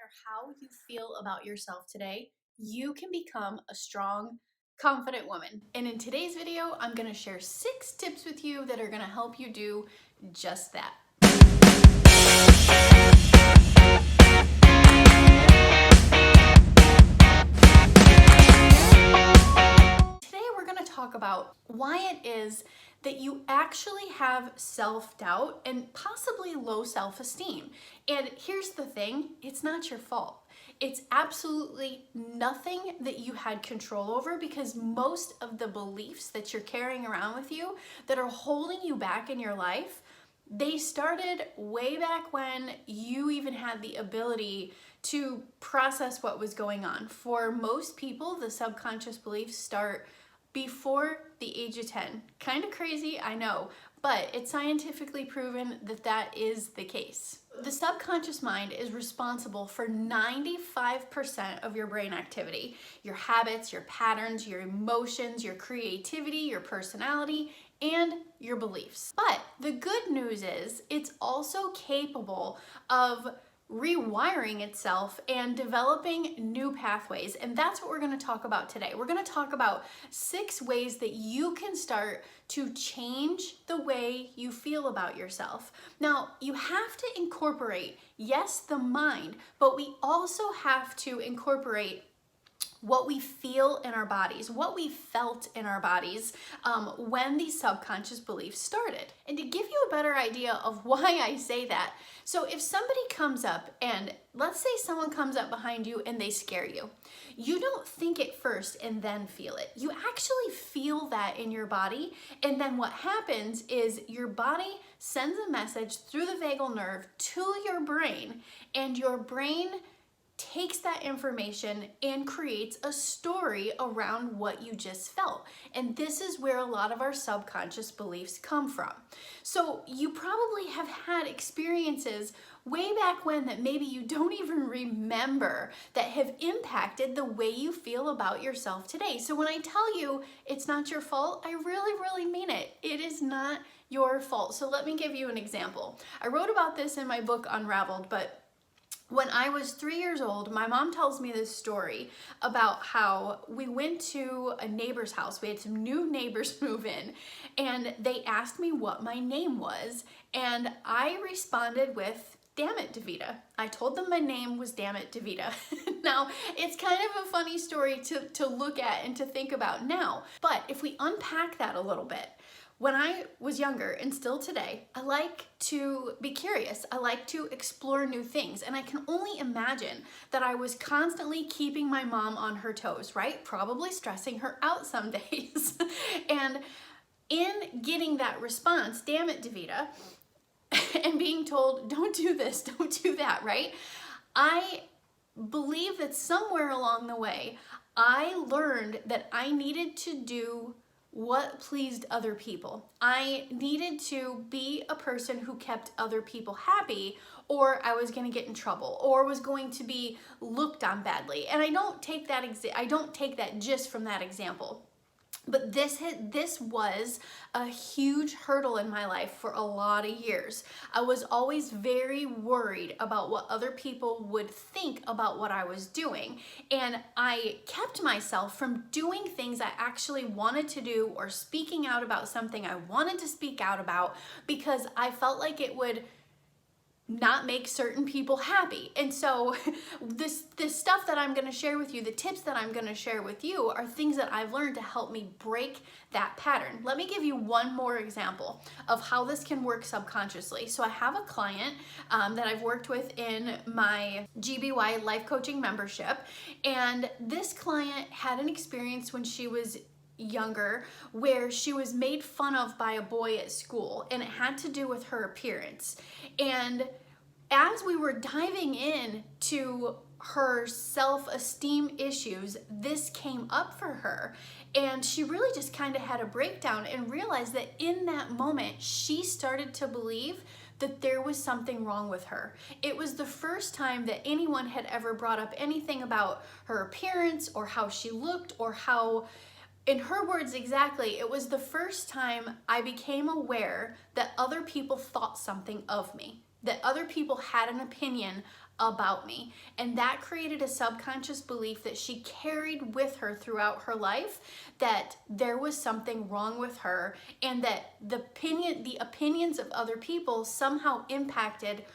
matter how you feel about yourself today, you can become a strong, confident woman. And in today's video, I'm gonna share 6 tips with you that are gonna help you do just that. Today, we're gonna talk about why it is that you actually have self-doubt and possibly low self-esteem. And here's the thing, it's not your fault. It's absolutely nothing that you had control over, because most of the beliefs that you're carrying around with you that are holding you back in your life, they started way back when you even had the ability to process what was going on. For most people, the subconscious beliefs start before the age of 10. Kind of crazy, I know, but it's scientifically proven that that is the case. The subconscious mind is responsible for 95% of your brain activity, your habits, your patterns, your emotions, your creativity, your personality, and your beliefs. But the good news is it's also capable of rewiring itself and developing new pathways. And that's what we're going to talk about today. We're going to talk about 6 ways that you can start to change the way you feel about yourself. Now, you have to incorporate, yes, the mind, but we also have to incorporate what we feel in our bodies, what we felt in our bodies when these subconscious beliefs started. And to give you a better idea of why I say that, so if somebody comes up and let's say someone comes up behind you and they scare you, you don't think it first and then feel it. You actually feel that in your body, and then what happens is your body sends a message through the vagal nerve to your brain, and your brain takes that information and creates a story around what you just felt. And this is where a lot of our subconscious beliefs come from. So you probably have had experiences way back when that maybe you don't even remember that have impacted the way you feel about yourself today. So when I tell you it's not your fault, I really mean it. It is not your fault. So let me give you an example. I wrote about this in my book Unraveled, but when I was 3 years old, my mom tells me this story about how we went to a neighbor's house. We had some new neighbors move in, and they asked me what my name was, and I responded with, "Damn it, Daveda." I told them my name was Damn it, Daveda. Now, it's kind of a funny story to look at and to think about now, but if we unpack that a little bit, when I was younger, and still today, I like to be curious. I like to explore new things. And I can only imagine that I was constantly keeping my mom on her toes, right? Probably stressing her out some days. And in getting that response, "Damn it, Daveda," and being told, "Don't do this, don't do that," right? I believe that somewhere along the way, I learned that I needed to do what pleased other people. I needed to be a person who kept other people happy, or I was going to get in trouble, or was going to be looked on badly. And I don't take that just from that example. But this was a huge hurdle in my life for a lot of years. I was always very worried about what other people would think about what I was doing. And I kept myself from doing things I actually wanted to do, or speaking out about something I wanted to speak out about, because I felt like it would not make certain people happy. And so this stuff that I'm going to share with you, the tips that I'm going to share with you, are things that I've learned to help me break that pattern. Let me give you one more example of how this can work subconsciously. So I have a client that I've worked with in my GBY life coaching membership, and this client had an experience when she was younger where she was made fun of by a boy at school, and it had to do with her appearance. And as we were diving in to her self-esteem issues, this came up for her, and she really just kind of had a breakdown and realized that in that moment she started to believe that there was something wrong with her. It was the first time that anyone had ever brought up anything about her appearance or how she looked, or how, in her words exactly, it was the first time I became aware that other people thought something of me, that other people had an opinion about me. And that created a subconscious belief that she carried with her throughout her life, that there was something wrong with her, and that the opinions of other people somehow impacted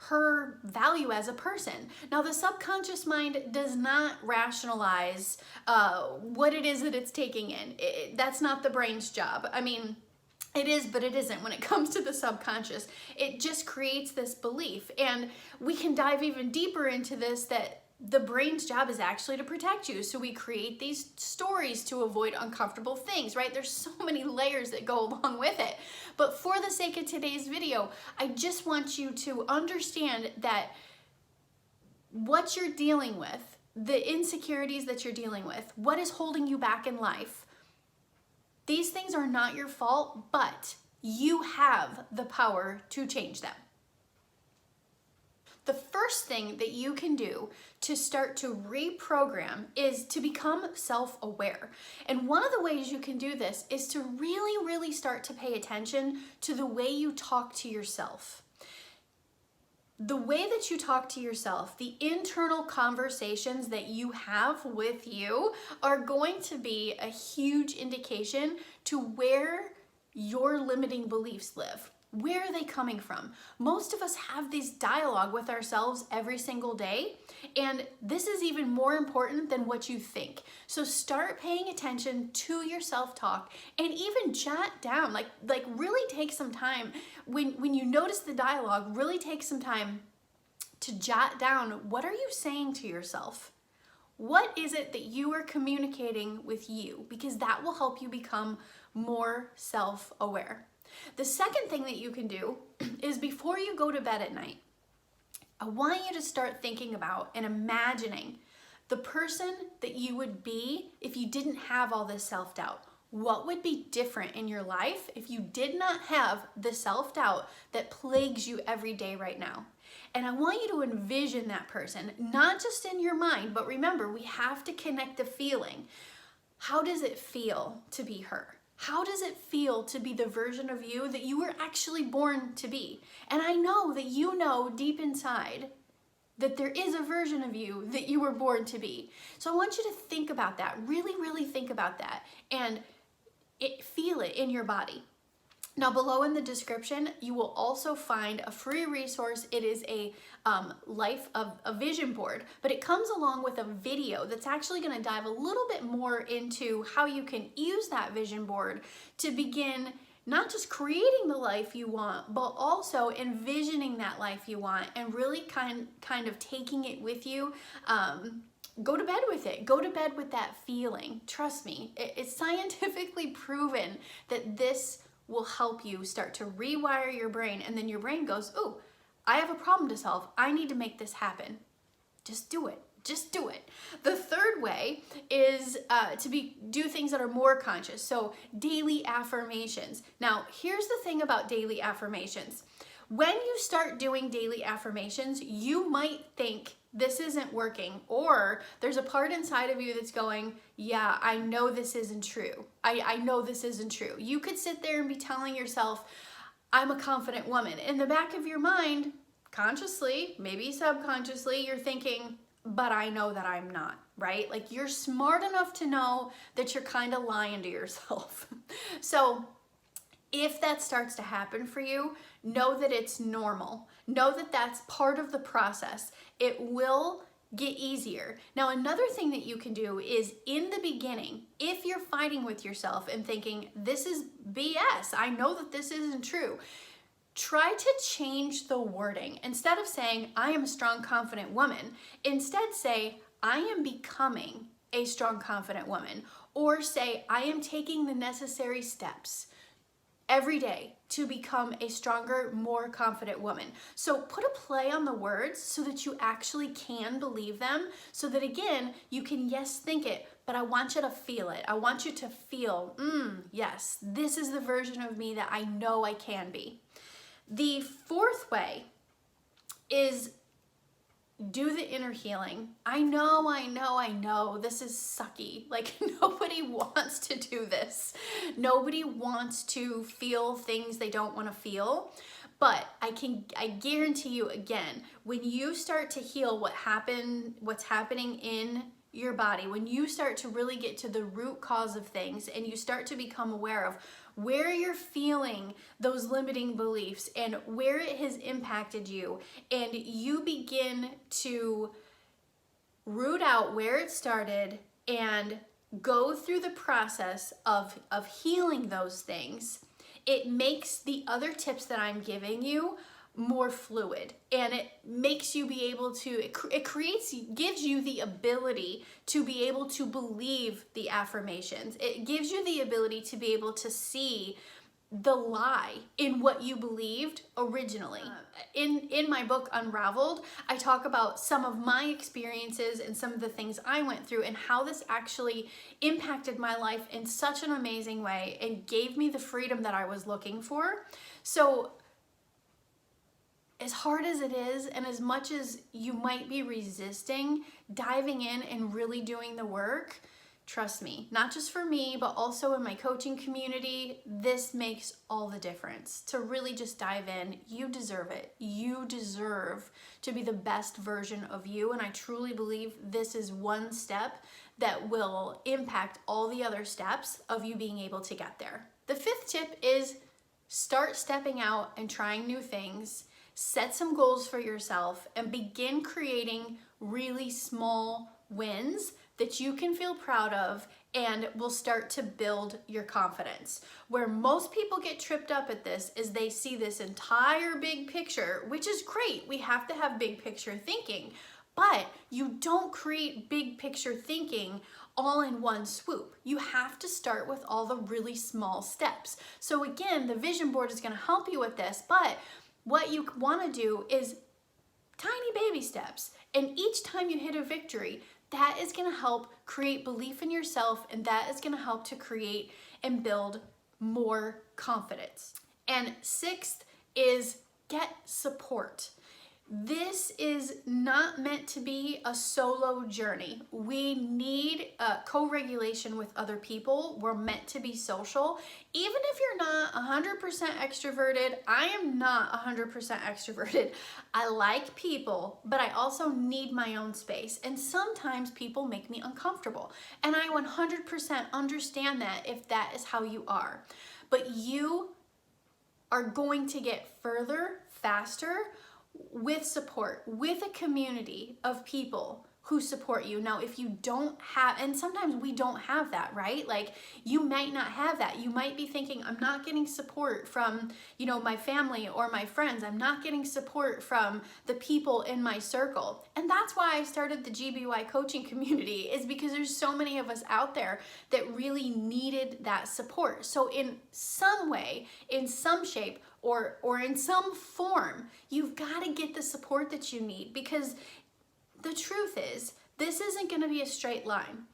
her value as a person. Now, the subconscious mind does not rationalize what it is that it's taking in. That's not the brain's job. I mean, it is, but it isn't when it comes to the subconscious. It just creates this belief. And we can dive even deeper into this, that the brain's job is actually to protect you. So we create these stories to avoid uncomfortable things, right? There's so many layers that go along with it. But for the sake of today's video, I just want you to understand that what you're dealing with, the insecurities that you're dealing with, what is holding you back in life, these things are not your fault, but you have the power to change them. The first thing that you can do to start to reprogram is to become self-aware. And one of the ways you can do this is to really, really start to pay attention to the way you talk to yourself. The way that you talk to yourself, the internal conversations that you have with you, are going to be a huge indication to where your limiting beliefs live. Where are they coming from? Most of us have this dialogue with ourselves every single day, and this is even more important than what you think. So start paying attention to your self-talk, and even jot down, like really take some time when you notice the dialogue, really take some time to jot down, what are you saying to yourself? What is it that you are communicating with you? Because that will help you become more self-aware. The second thing that you can do is, before you go to bed at night, I want you to start thinking about and imagining the person that you would be if you didn't have all this self-doubt. What would be different in your life if you did not have the self-doubt that plagues you every day right now? And I want you to envision that person, not just in your mind, but remember, we have to connect the feeling. How does it feel to be her? How does it feel to be the version of you that you were actually born to be? And I know that you know deep inside that there is a version of you that you were born to be. So I want you to think about that, really, really think about that, and feel it in your body. Now, below in the description, you will also find a free resource. It is a vision board, but it comes along with a video that's actually going to dive a little bit more into how you can use that vision board to begin not just creating the life you want, but also envisioning that life you want, and really kind of taking it with you. Go to bed with it. Go to bed with that feeling. Trust me, it's scientifically proven that this will help you start to rewire your brain, and then your brain goes, oh, I have a problem to solve. I need to make this happen. Just do it. Just do it. The third way is to do things that are more conscious. So daily affirmations. Now, here's the thing about daily affirmations. When you start doing daily affirmations, you might think this isn't working, or there's a part inside of you that's going, yeah, I know this isn't true. I know this isn't true. You could sit there and be telling yourself, I'm a confident woman. In the back of your mind, consciously, maybe subconsciously, you're thinking, but I know that I'm not, right? Like, you're smart enough to know that you're kind of lying to yourself. So if that starts to happen for you, know that it's normal. Know that that's part of the process. It will get easier. Now, another thing that you can do is, in the beginning, if you're fighting with yourself and thinking, this is BS, I know that this isn't true, try to change the wording. Instead of saying, I am a strong, confident woman, instead say, I am becoming a strong, confident woman. Or say, I am taking the necessary steps every day to become a stronger, more confident woman. So put a play on the words so that you actually can believe them, so that, again, you can, yes, think it, but I want you to feel it. I want you to feel, yes, this is the version of me that I know I can be. The fourth way is do the inner healing. I know, this is sucky. Like, nobody wants to do this. Nobody wants to feel things they don't want to feel. But I guarantee you again, when you start to heal what's happening in your body, when you start to really get to the root cause of things and you start to become aware of where you're feeling those limiting beliefs and where it has impacted you, and you begin to root out where it started and go through the process of healing those things, it makes the other tips that I'm giving you more fluid, and it makes you be able to, gives you the ability to be able to believe the affirmations. It gives you the ability to be able to see the lie in what you believed originally. In my book Unraveled, I talk about some of my experiences and some of the things I went through and how this actually impacted my life in such an amazing way and gave me the freedom that I was looking for. So as hard as it is, and as much as you might be resisting diving in and really doing the work, trust me, not just for me, but also in my coaching community, this makes all the difference. To really just dive in, you deserve it. You deserve to be the best version of you, and I truly believe this is one step that will impact all the other steps of you being able to get there. The fifth tip is start stepping out and trying new things. Set some goals for yourself and begin creating really small wins that you can feel proud of and will start to build your confidence. Where most people get tripped up at this is they see this entire big picture, which is great. We have to have big picture thinking, but you don't create big picture thinking all in one swoop. You have to start with all the really small steps. So again, the vision board is going to help you with this, but what you want to do is tiny baby steps. And each time you hit a victory, that is going to help create belief in yourself, and that is going to help to create and build more confidence. And sixth is get support. This is not meant to be a solo journey. We need co-regulation with other people. We're meant to be social. Even if you're not 100% extroverted, I am not 100% extroverted. I like people, but I also need my own space. And sometimes people make me uncomfortable. And I 100% understand that if that is how you are. But you are going to get further, faster, with support, with a community of people who support you. Now, if you don't have, and sometimes we don't have that, right? Like, you might not have that. You might be thinking, I'm not getting support from, my family or my friends. I'm not getting support from the people in my circle. And that's why I started the GBY coaching community, is because there's so many of us out there that really needed that support. So in some way, in some shape, or in some form, you've got to get the support that you need, because the truth is, this isn't going to be a straight line.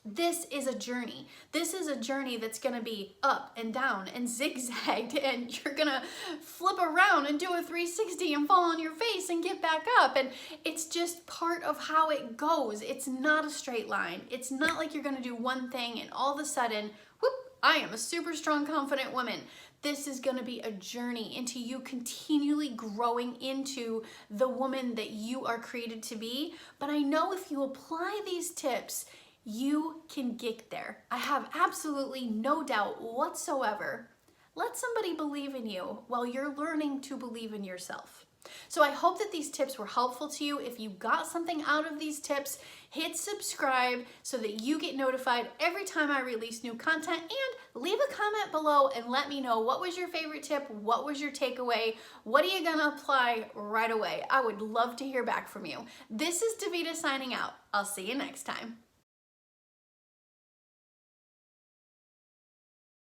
This is a journey. This is a journey that's going to be up and down and zigzagged, and you're going to flip around and do a 360 and fall on your face and get back up. And it's just part of how it goes. It's not a straight line. It's not like you're going to do one thing and all of a sudden, whoop, I am a super strong, confident woman. This is going to be a journey into you continually growing into the woman that you are created to be. But I know if you apply these tips, you can get there. I have absolutely no doubt whatsoever. Let somebody believe in you while you're learning to believe in yourself. So I hope that these tips were helpful to you. If you got something out of these tips, hit subscribe so that you get notified every time I release new content, and leave a comment below and let me know, what was your favorite tip? What was your takeaway? What are you gonna apply right away? I would love to hear back from you. This is Daveda signing out. I'll see you next time.